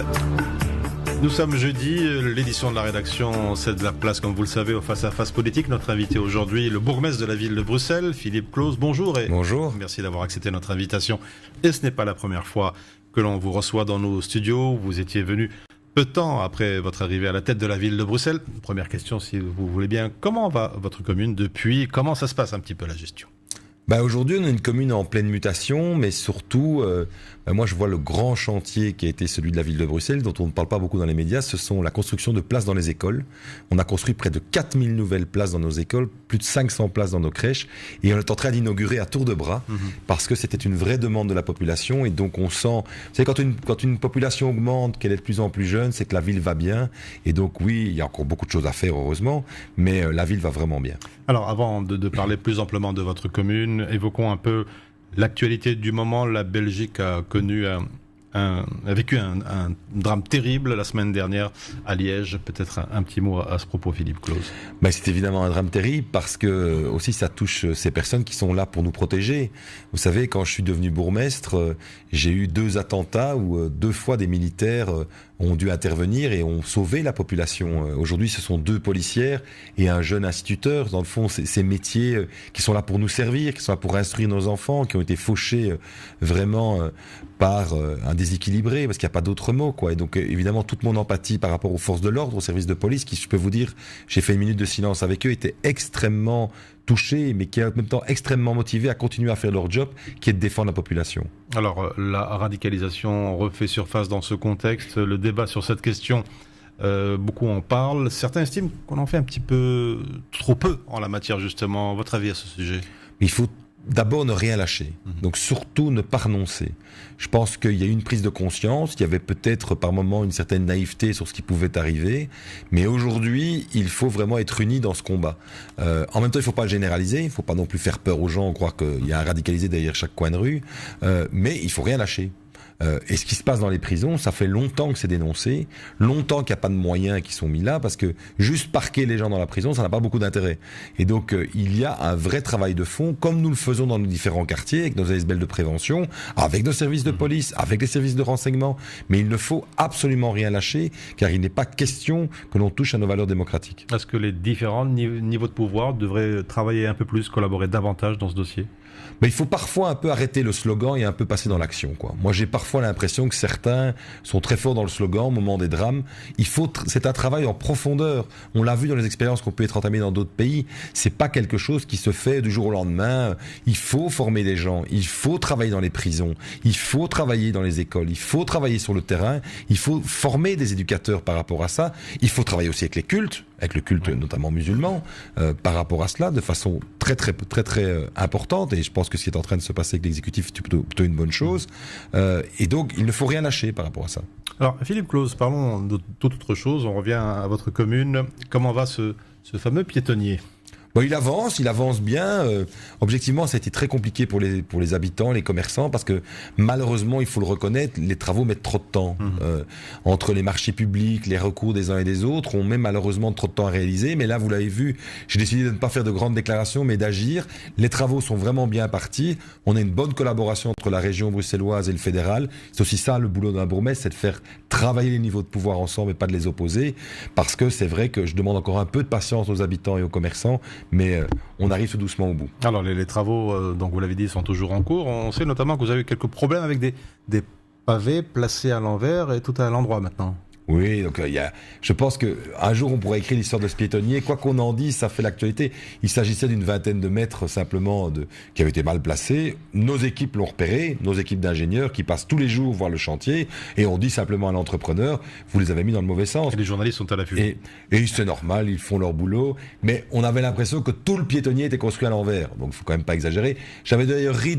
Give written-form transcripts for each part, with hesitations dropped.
politique. Nous sommes jeudi, l'édition de la rédaction cède la place, comme vous le savez, au face-à-face politique. Notre invité aujourd'hui, le bourgmestre de la ville de Bruxelles, Philippe Claus. Bonjour et bonjour. Merci d'avoir accepté notre invitation. Et ce n'est pas la première fois que l'on vous reçoit dans nos studios. Vous étiez venu peu de temps après votre arrivée à la tête de la ville de Bruxelles. Première question, si vous voulez bien, comment va votre commune depuis? Comment ça se passe un petit peu la gestion? Aujourd'hui, on a une commune en pleine mutation, mais surtout, moi je vois le grand chantier qui a été celui de la ville de Bruxelles, dont on ne parle pas beaucoup dans les médias, ce sont la construction de places dans les écoles. On a construit près de 4000 nouvelles places dans nos écoles, plus de 500 places dans nos crèches, et on est en train d'inaugurer à tour de bras, parce que c'était une vraie demande de la population, et donc on sent, vous savez, quand une population augmente, qu'elle est de plus en plus jeune, c'est que la ville va bien, et donc oui, il y a encore beaucoup de choses à faire, heureusement, mais la ville va vraiment bien. Alors, avant de parler plus amplement de votre commune, évoquons un peu l'actualité du moment. La Belgique a vécu un drame terrible la semaine dernière à Liège. Peut-être un petit mot à ce propos, Philippe Claus. C'est évidemment un drame terrible parce que aussi ça touche ces personnes qui sont là pour nous protéger. Vous savez, quand je suis devenu bourgmestre, j'ai eu 2 attentats où 2 fois des militaires ont dû intervenir et ont sauvé la population. Aujourd'hui, ce sont 2 policières et un jeune instituteur. Dans le fond, ces métiers qui sont là pour nous servir, qui sont là pour instruire nos enfants, qui ont été fauchés vraiment par un déséquilibré, parce qu'il n'y a pas d'autre mot, quoi. Et donc, évidemment, toute mon empathie par rapport aux forces de l'ordre, aux services de police, qui, je peux vous dire, j'ai fait une minute de silence avec eux, étaient extrêmement touchés, mais qui est en même temps extrêmement motivés à continuer à faire leur job, qui est de défendre la population. Alors, la radicalisation refait surface dans ce contexte. Le débat sur cette question, beaucoup en parlent. Certains estiment qu'on en fait un petit peu trop peu en la matière, justement. Votre avis à ce sujet? Il faut d'abord ne rien lâcher, donc surtout ne pas renoncer. Je pense qu'il y a eu une prise de conscience, il y avait peut-être par moments une certaine naïveté sur ce qui pouvait arriver, mais aujourd'hui, il faut vraiment être unis dans ce combat. En même temps, il ne faut pas le généraliser, il ne faut pas non plus faire peur aux gens, croire qu'il y a un radicalisé derrière chaque coin de rue, mais il ne faut rien lâcher. Et ce qui se passe dans les prisons, ça fait longtemps que c'est dénoncé, longtemps qu'il n'y a pas de moyens qui sont mis là, parce que juste parquer les gens dans la prison, ça n'a pas beaucoup d'intérêt. Et donc, il y a un vrai travail de fond, comme nous le faisons dans nos différents quartiers, avec nos ASBL de prévention, avec nos services de police, avec les services de renseignement. Mais il ne faut absolument rien lâcher, car il n'est pas question que l'on touche à nos valeurs démocratiques. Est-ce que les différents niveaux de pouvoir devraient travailler un peu plus, collaborer davantage dans ce dossier? Mais il faut parfois un peu arrêter le slogan et un peu passer dans l'action, quoi. Moi, j'ai parfois l'impression que certains sont très forts dans le slogan au moment des drames. C'est un travail en profondeur. On l'a vu dans les expériences qu'on peut être entamées dans d'autres pays. C'est pas quelque chose qui se fait du jour au lendemain. Il faut former des gens. Il faut travailler dans les prisons. Il faut travailler dans les écoles. Il faut travailler sur le terrain. Il faut former des éducateurs par rapport à ça. Il faut travailler aussi avec les cultes, avec le culte notamment musulman, par rapport à cela, de façon très importante. Et je pense que ce qui est en train de se passer avec l'exécutif est plutôt une bonne chose. Et donc, il ne faut rien lâcher par rapport à ça. Alors, Philippe Claus, parlons de toute autre chose. On revient à votre commune. Comment va ce fameux piétonnier ? Il avance bien. Objectivement, ça a été très compliqué pour les habitants, les commerçants, parce que malheureusement, il faut le reconnaître, les travaux mettent trop de temps. Entre les marchés publics, les recours des uns et des autres, on met malheureusement trop de temps à réaliser. Mais là, vous l'avez vu, j'ai décidé de ne pas faire de grandes déclarations, mais d'agir. Les travaux sont vraiment bien partis. On a une bonne collaboration entre la région bruxelloise et le fédéral. C'est aussi ça le boulot d'un bourgmestre, c'est de faire travailler les niveaux de pouvoir ensemble et pas de les opposer. Parce que c'est vrai que je demande encore un peu de patience aux habitants et aux commerçants, mais on arrive tout doucement au bout. Alors les travaux, donc vous l'avez dit, sont toujours en cours. On sait notamment que vous avez eu quelques problèmes avec des pavés placés à l'envers et tout à l'endroit maintenant. Oui, donc je pense qu'un jour on pourrait écrire l'histoire de ce piétonnier. Quoi qu'on en dise, ça fait l'actualité. Il s'agissait d'une vingtaine de mètres simplement qui avaient été mal placés. Nos équipes l'ont repéré, nos équipes d'ingénieurs qui passent tous les jours voir le chantier, et on dit simplement à l'entrepreneur, vous les avez mis dans le mauvais sens. Et les journalistes sont à l'affût. Et c'est normal, ils font leur boulot, mais on avait l'impression que tout le piétonnier était construit à l'envers. Donc il faut quand même pas exagérer. J'avais d'ailleurs ri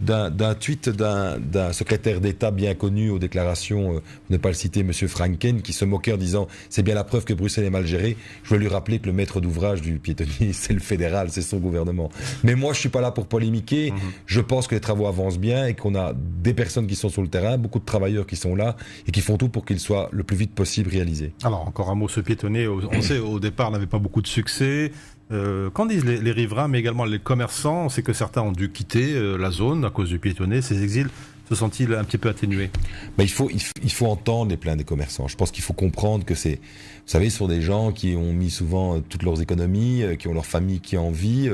d'un tweet d'un secrétaire d'État bien connu aux déclarations, ne pas le citer, monsieur Frank, qui se moquait en disant c'est bien la preuve que Bruxelles est mal gérée. Je voulais lui rappeler que le maître d'ouvrage du piétonnier, c'est le fédéral, c'est son gouvernement. Mais moi, je suis pas là pour polémiquer. Je pense que les travaux avancent bien et qu'on a des personnes qui sont sur le terrain, beaucoup de travailleurs qui sont là et qui font tout pour qu'ils soient le plus vite possible réalisés. Alors, encore un mot, ce piétonnier, on sait, au départ, n'avait pas beaucoup de succès. Qu'en disent les riverains, mais également les commerçants? On sait que certains ont dû quitter la zone à cause du piétonnier. Ces exils se sont-ils un petit peu atténués? Il faut entendre les plaintes des commerçants. Je pense qu'il faut comprendre que vous savez, ce sont des gens qui ont mis souvent toutes leurs économies, qui ont leur famille qui en vit.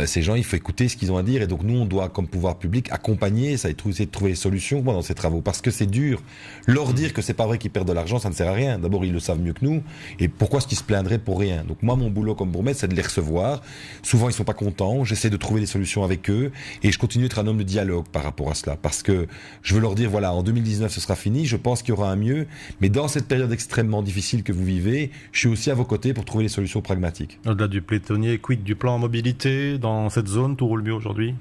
Ces gens, il faut écouter ce qu'ils ont à dire. Et donc nous, on doit, comme pouvoir public, accompagner ça et essayer de trouver des solutions dans ces travaux. Parce que c'est dur. Leur dire que c'est pas vrai qu'ils perdent de l'argent, ça ne sert à rien. D'abord, ils le savent mieux que nous. Et pourquoi est-ce qu'ils se plaindraient pour rien? Donc moi, mon boulot comme bourgmestre, c'est de les recevoir. Souvent, ils sont pas contents. J'essaie de trouver des solutions avec eux. Et je continue d'être un homme de dialogue par rapport à cela. Parce que je veux leur dire, voilà, en 2019, ce sera fini. Je pense qu'il y aura un mieux. Mais dans cette période extrêmement difficile que vous vivez, je suis aussi à vos côtés pour trouver des solutions pragmatiques. Au-delà du piétonnier, quid du plan mobilité dans cette zone, tout roule mieux aujourd'hui?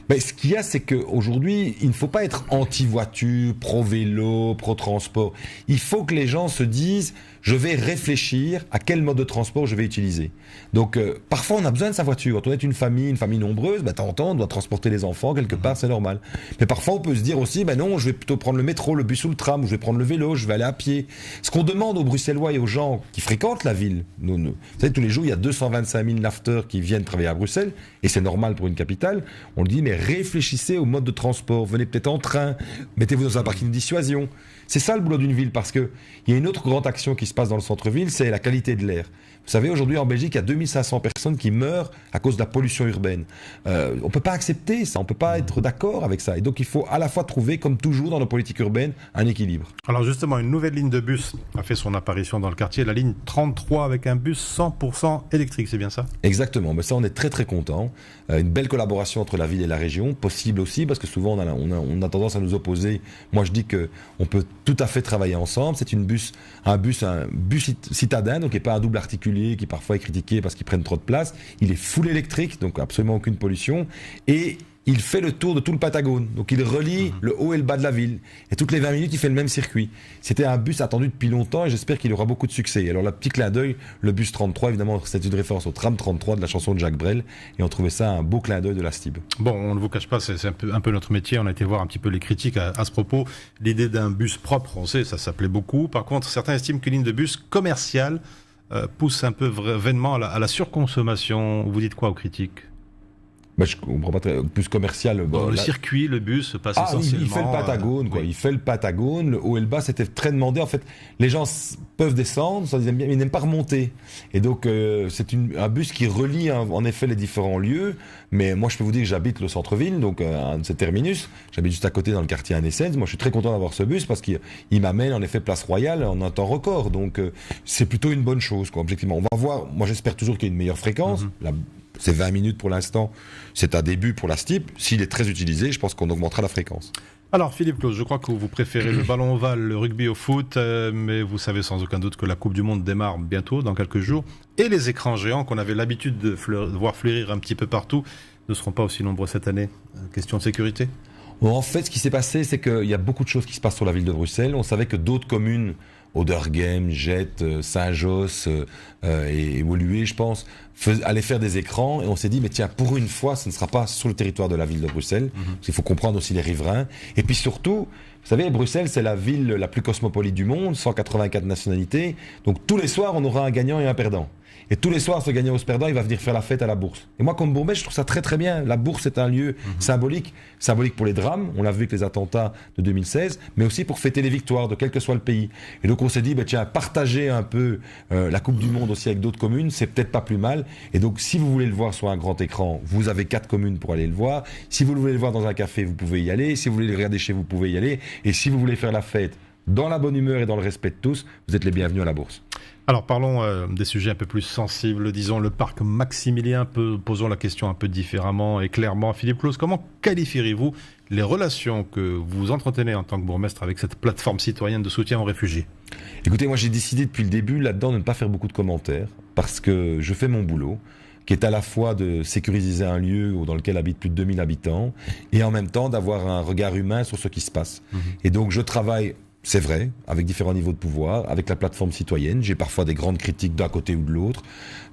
Ce qu'il y a, c'est qu'aujourd'hui, il ne faut pas être anti-voiture, pro-vélo, pro-transport. Il faut que les gens se disent, je vais réfléchir à quel mode de transport je vais utiliser. Donc, parfois, on a besoin de sa voiture. Quand on est une famille nombreuse, de temps en temps, on doit transporter les enfants quelque part, c'est normal. Mais parfois, on peut se dire aussi, non, je vais plutôt prendre le métro, le bus ou le tram, ou je vais prendre le vélo, je vais aller à pied. Ce qu'on demande aux Bruxellois et aux gens qui fréquentent la ville, vous savez, tous les jours, il y a 225 000 nafteurs qui viennent travailler à Bruxelles, et c'est normal pour une capitale. On le dit, mais réfléchissez au mode de transport. Venez peut-être en train, mettez-vous dans un parking de dissuasion. C'est ça le boulot d'une ville, parce qu'il y a une autre grande action qui se passe dans le centre-ville, c'est la qualité de l'air. Vous savez, aujourd'hui en Belgique, il y a 2500 personnes qui meurent à cause de la pollution urbaine. On ne peut pas accepter ça, on ne peut pas être d'accord avec ça. Et donc il faut à la fois trouver, comme toujours dans nos politiques urbaines, un équilibre. Alors justement, une nouvelle ligne de bus a fait son apparition dans le quartier, la ligne 33 avec un bus 100% électrique, c'est bien ça? Exactement, mais ça on est très très content. Une belle collaboration entre la ville et la région, possible aussi, parce que souvent on a tendance à nous opposer. Moi je dis qu'on peut tout à fait travailler ensemble. C'est un bus citadin, donc qui n'est pas un double articulé, qui parfois est critiqué parce qu'ils prennent trop de place. Il est full électrique, donc absolument aucune pollution. Et il fait le tour de tout le Patagone. Donc il relie le haut et le bas de la ville. Et toutes les 20 minutes, il fait le même circuit. C'était un bus attendu depuis longtemps et j'espère qu'il aura beaucoup de succès. Alors, le petit clin d'œil, le bus 33, évidemment, c'est une référence au tram 33 de la chanson de Jacques Brel. Et on trouvait ça un beau clin d'œil de la STIB. Bon, on ne vous cache pas, c'est un peu notre métier. On a été voir un petit peu les critiques à ce propos. L'idée d'un bus propre, on sait, ça s'appelait beaucoup. Par contre, certains estiment qu'une ligne de bus commerciale pousse un peu vainement à la surconsommation. Vous dites quoi aux critiques? Je comprends pas très, plus commercial. Le circuit, le bus se passe essentiellement. Il fait le Patagone, quoi. Oui. Il fait le Patagone, le haut et le bas, c'était très demandé. En fait, les gens peuvent descendre, ça ils aiment bien, mais ils n'aiment pas remonter. Et donc, c'est un bus qui relie en effet les différents lieux. Mais moi, je peux vous dire que j'habite le centre-ville, donc c'est terminus. J'habite juste à côté dans le quartier Anne-Essens. Moi, je suis très content d'avoir ce bus parce qu'il m'amène en effet Place Royale en un temps record. Donc, c'est plutôt une bonne chose, quoi. Objectivement, on va voir. Moi, j'espère toujours qu'il y ait une meilleure fréquence. C'est 20 minutes pour l'instant. C'est un début pour la STIB. S'il est très utilisé, je pense qu'on augmentera la fréquence. Alors, Philippe Claus, je crois que vous préférez le ballon ovale, le rugby au foot, mais vous savez sans aucun doute que la Coupe du Monde démarre bientôt, dans quelques jours. Et les écrans géants qu'on avait l'habitude de voir fleurir un petit peu partout ne seront pas aussi nombreux cette année. Question de sécurité? En fait, ce qui s'est passé, c'est qu'il y a beaucoup de choses qui se passent sur la ville de Bruxelles. On savait que d'autres communes, Oderghem, Jette, Saint-Josse et Woluwe, je pense, allaient faire des écrans. Et on s'est dit, mais tiens, pour une fois, ce ne sera pas sur le territoire de la ville de Bruxelles. Parce qu'il faut comprendre aussi les riverains. Et puis surtout, vous savez, Bruxelles, c'est la ville la plus cosmopolite du monde, 184 nationalités. Donc tous les soirs, on aura un gagnant et un perdant. Et tous les soirs, ce gagnant ou ce perdant, il va venir faire la fête à la bourse. Et moi, comme bourgmestre, je trouve ça très très bien. La bourse est un lieu symbolique pour les drames. On l'a vu avec les attentats de 2016, mais aussi pour fêter les victoires de quel que soit le pays. Et donc on s'est dit, tiens, partager un peu la Coupe du Monde aussi avec d'autres communes, c'est peut-être pas plus mal. Et donc, si vous voulez le voir sur un grand écran, vous avez 4 communes pour aller le voir. Si vous voulez le voir dans un café, vous pouvez y aller. Si vous voulez le regarder chez vous, vous pouvez y aller. Et si vous voulez faire la fête dans la bonne humeur et dans le respect de tous, vous êtes les bienvenus à la bourse. Alors parlons des sujets un peu plus sensibles, disons le parc Maximilien, posons la question un peu différemment et clairement. Philippe Claus, comment qualifieriez-vous les relations que vous entretenez en tant que bourgmestre avec cette plateforme citoyenne de soutien aux réfugiés? Écoutez, moi j'ai décidé depuis le début là-dedans de ne pas faire beaucoup de commentaires parce que je fais mon boulot, qui est à la fois de sécuriser un lieu dans lequel habitent plus de 2000 habitants et en même temps d'avoir un regard humain sur ce qui se passe. Et donc je travaille c'est vrai, avec différents niveaux de pouvoir, avec la plateforme citoyenne. J'ai parfois des grandes critiques d'un côté ou de l'autre,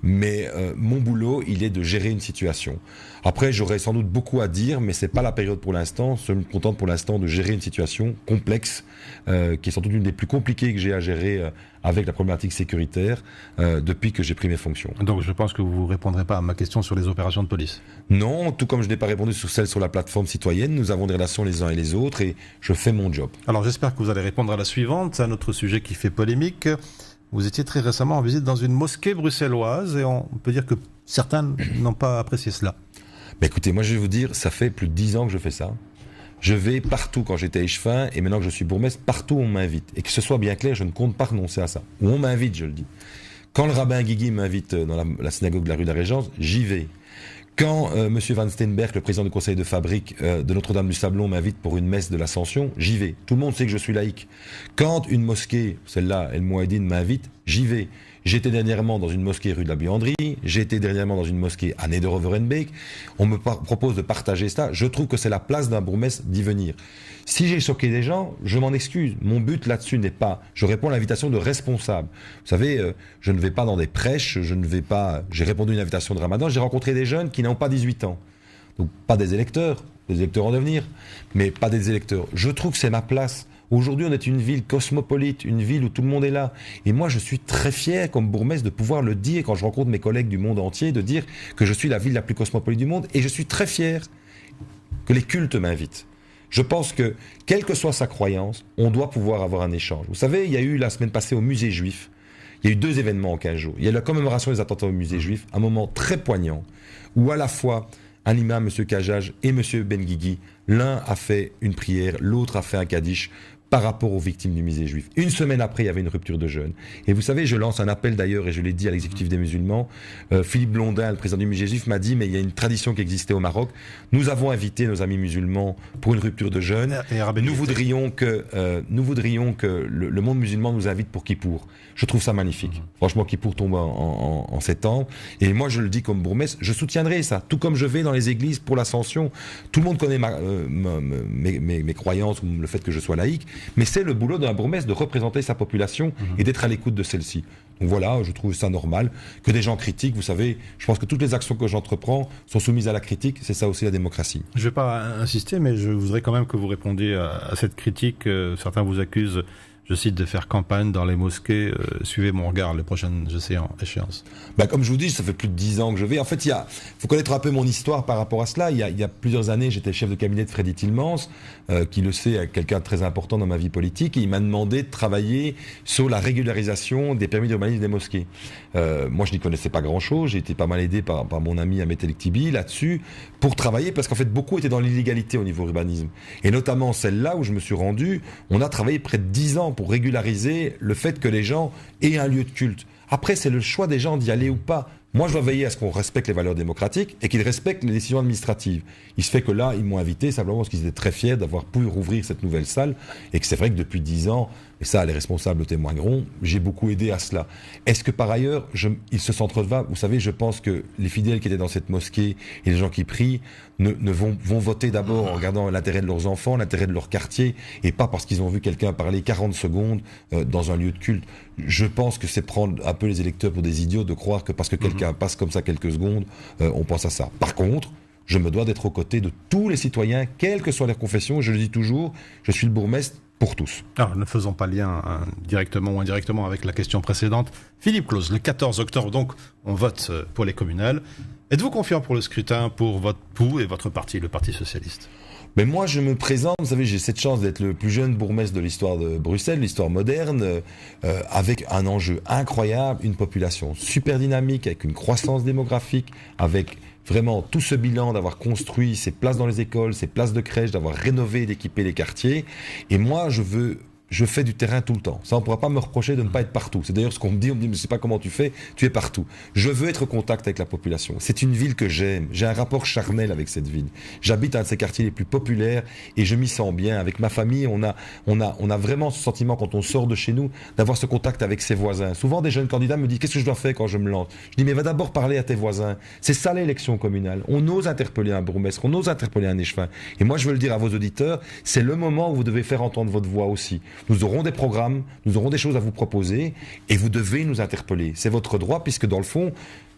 mais mon boulot, il est de gérer une situation. Après, j'aurais sans doute beaucoup à dire, mais c'est pas la période pour l'instant. Je me contente pour l'instant de gérer une situation complexe, qui est sans doute une des plus compliquées que j'ai à gérer avec la problématique sécuritaire depuis que j'ai pris mes fonctions. Donc je pense que vous ne répondrez pas à ma question sur les opérations de police. Non, tout comme je n'ai pas répondu sur celle sur la plateforme citoyenne, nous avons des relations les uns et les autres et je fais mon job. Alors j'espère que vous allez répondre à la suivante. C'est un autre sujet qui fait polémique. Vous étiez très récemment en visite dans une mosquée bruxelloise et on peut dire que certains n'ont pas apprécié cela. Mais écoutez, moi je vais vous dire, ça fait plus de 10 ans que je fais ça. Je vais partout quand j'étais à Échevin et maintenant que je suis bourgmestre, partout on m'invite. Et que ce soit bien clair, je ne compte pas renoncer à ça. Ou on m'invite, je le dis. Quand le rabbin Guigui m'invite dans la synagogue de la rue de la Régence, j'y vais. Quand M. Van Steenberg, le président du conseil de fabrique de Notre-Dame du Sablon, m'invite pour une messe de l'Ascension, j'y vais. Tout le monde sait que je suis laïque. Quand une mosquée, celle-là, El Mouadine, m'invite, j'y vais. J'étais dernièrement dans une mosquée rue de la Buanderie, j'ai été dernièrement dans une mosquée à Nederoverenbeek. On me propose de partager ça. Je trouve que c'est la place d'un bourgmestre d'y venir. Si j'ai choqué des gens, je m'en excuse. Mon but là-dessus n'est pas... Je réponds à l'invitation de responsable. Vous savez, je ne vais pas dans des prêches, je ne vais pas... J'ai répondu à une invitation de Ramadan, j'ai rencontré des jeunes qui n'ont pas 18 ans. Donc pas des électeurs en devenir, mais pas des électeurs. Je trouve que c'est ma place. Aujourd'hui, on est une ville cosmopolite, une ville où tout le monde est là. Et moi, je suis très fier, comme bourgmestre, de pouvoir le dire quand je rencontre mes collègues du monde entier, de dire que je suis la ville la plus cosmopolite du monde. Et je suis très fier que les cultes m'invitent. Je pense que, quelle que soit sa croyance, on doit pouvoir avoir un échange. Vous savez, il y a eu la semaine passée au musée juif, il y a eu 2 événements en 15 jours. Il y a eu la commémoration des attentats au musée juif, un moment très poignant, où à la fois un imam, M. Kajaj, et M. Benguigui, l'un a fait une prière, l'autre a fait un kaddish, par rapport aux victimes du musée juif. Une semaine après, il y avait une rupture de jeûne. Et vous savez, je lance un appel d'ailleurs, et je l'ai dit à l'exécutif des musulmans, Philippe Blondin, le président du musée juif, m'a dit, mais il y a une tradition qui existait au Maroc. Nous avons invité nos amis musulmans pour une rupture de jeûne. Nous voudrions que le monde musulman nous invite pour Kippour. Je trouve ça magnifique. Franchement, Kippour tombe en 7 ans. Et moi, je le dis comme bourgmestre, je soutiendrai ça. Tout comme je vais dans les églises pour l'Ascension. Tout le monde connaît mes croyances ou le fait que je sois laïque. Mais c'est le boulot d'un bourgmestre de représenter sa population et d'être à l'écoute de celle-ci. Donc voilà, je trouve ça normal que des gens critiquent. Vous savez, je pense que toutes les actions que j'entreprends sont soumises à la critique. C'est ça aussi la démocratie. Je ne vais pas insister, mais je voudrais quand même que vous répondiez à cette critique. Certains vous accusent, je cite, de faire campagne dans les mosquées. Suivez mon regard, les prochaines échéances. Comme je vous dis, ça fait plus de 10 ans que je vais. En fait, faut connaître un peu mon histoire par rapport à cela. Il y a plusieurs années, j'étais chef de cabinet de Freddy Tillmans, qui le sait, quelqu'un de très important dans ma vie politique, et il m'a demandé de travailler sur la régularisation des permis d'urbanisme des mosquées. Moi, je n'y connaissais pas grand-chose. J'ai été pas mal aidé par mon ami Ahmet Elektibi là-dessus pour travailler, parce qu'en fait, beaucoup étaient dans l'illégalité au niveau urbanisme. Et notamment celle-là où je me suis rendu, on a travaillé près de 10 ans pour régulariser le fait que les gens aient un lieu de culte. Après, c'est le choix des gens d'y aller ou pas. Moi, je dois veiller à ce qu'on respecte les valeurs démocratiques et qu'ils respectent les décisions administratives. Il se fait que là, ils m'ont invité simplement parce qu'ils étaient très fiers d'avoir pu rouvrir cette nouvelle salle et que c'est vrai que depuis 10 ans, et ça, les responsables le témoigneront, j'ai beaucoup aidé à cela. Est-ce que par ailleurs, ils se sentent redevables? Vous savez, je pense que les fidèles qui étaient dans cette mosquée et les gens qui prient vont voter d'abord en regardant l'intérêt de leurs enfants, l'intérêt de leur quartier, et pas parce qu'ils ont vu quelqu'un parler 40 secondes dans un lieu de culte. Je pense que c'est prendre un peu les électeurs pour des idiots de croire que parce que quelqu'un passe comme ça quelques secondes, on pense à ça. Par contre, je me dois d'être aux côtés de tous les citoyens, quelles que soient leurs confessions. Je le dis toujours, je suis le bourgmestre pour tous. Alors, ne faisons pas lien directement ou indirectement avec la question précédente. Philippe Claus, le 14 octobre, donc, on vote pour les communales. Êtes-vous confiant pour le scrutin pour votre pouls et votre parti, le Parti socialiste? Mais moi, je me présente, vous savez, j'ai cette chance d'être le plus jeune bourgmestre de l'histoire de Bruxelles, l'histoire moderne, avec un enjeu incroyable, une population super dynamique, avec une croissance démographique, avec vraiment tout ce bilan d'avoir construit ces places dans les écoles, ces places de crèche, d'avoir rénové et d'équiper les quartiers. Et moi, je fais du terrain tout le temps. Ça, on ne pourra pas me reprocher de ne pas être partout. C'est d'ailleurs ce qu'on me dit, mais je ne sais pas comment tu fais, tu es partout. Je veux être au contact avec la population. C'est une ville que j'aime. J'ai un rapport charnel avec cette ville. J'habite un de ces quartiers les plus populaires et je m'y sens bien. Avec ma famille, on a vraiment ce sentiment, quand on sort de chez nous, d'avoir ce contact avec ses voisins. Souvent, des jeunes candidats me disent, qu'est-ce que je dois faire quand je me lance? Je dis, mais va d'abord parler à tes voisins. C'est ça l'élection communale. On ose interpeller un bourgmestre, on ose interpeller un échevin. Et moi, je veux le dire à vos auditeurs, c'est le moment où vous devez faire entendre votre voix aussi. Nous aurons des programmes, nous aurons des choses à vous proposer et vous devez nous interpeller. C'est votre droit puisque dans le fond,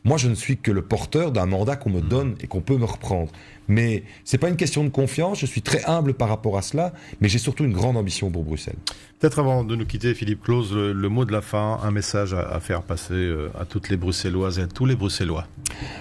moi je ne suis que le porteur d'un mandat qu'on me donne et qu'on peut me reprendre. Mais c'est pas une question de confiance, je suis très humble par rapport à cela, mais j'ai surtout une grande ambition pour Bruxelles. Peut-être avant de nous quitter, Philippe Claus, le mot de la fin, un message à faire passer à toutes les Bruxelloises et à tous les Bruxellois.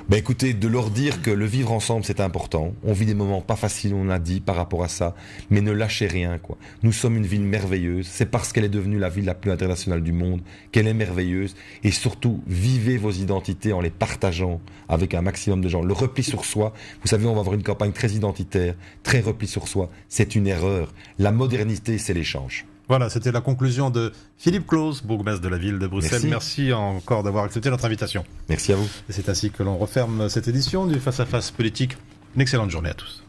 Ben écoutez, de leur dire que le vivre ensemble c'est important. On vit des moments pas faciles, on a dit par rapport à ça, mais ne lâchez rien quoi. Nous sommes une ville merveilleuse, c'est parce qu'elle est devenue la ville la plus internationale du monde qu'elle est merveilleuse et surtout vivez vos identités en les partageant avec un maximum de gens. Le repli sur soi, vous savez, on va avoir une campagne très identitaire, très repli sur soi, c'est une erreur. La modernité, c'est l'échange. Voilà, c'était la conclusion de Philippe Claus, bourgmestre de la ville de Bruxelles. Merci encore d'avoir accepté notre invitation. Merci à vous. Et c'est ainsi que l'on referme cette édition du Face à Face politique. Une excellente journée à tous.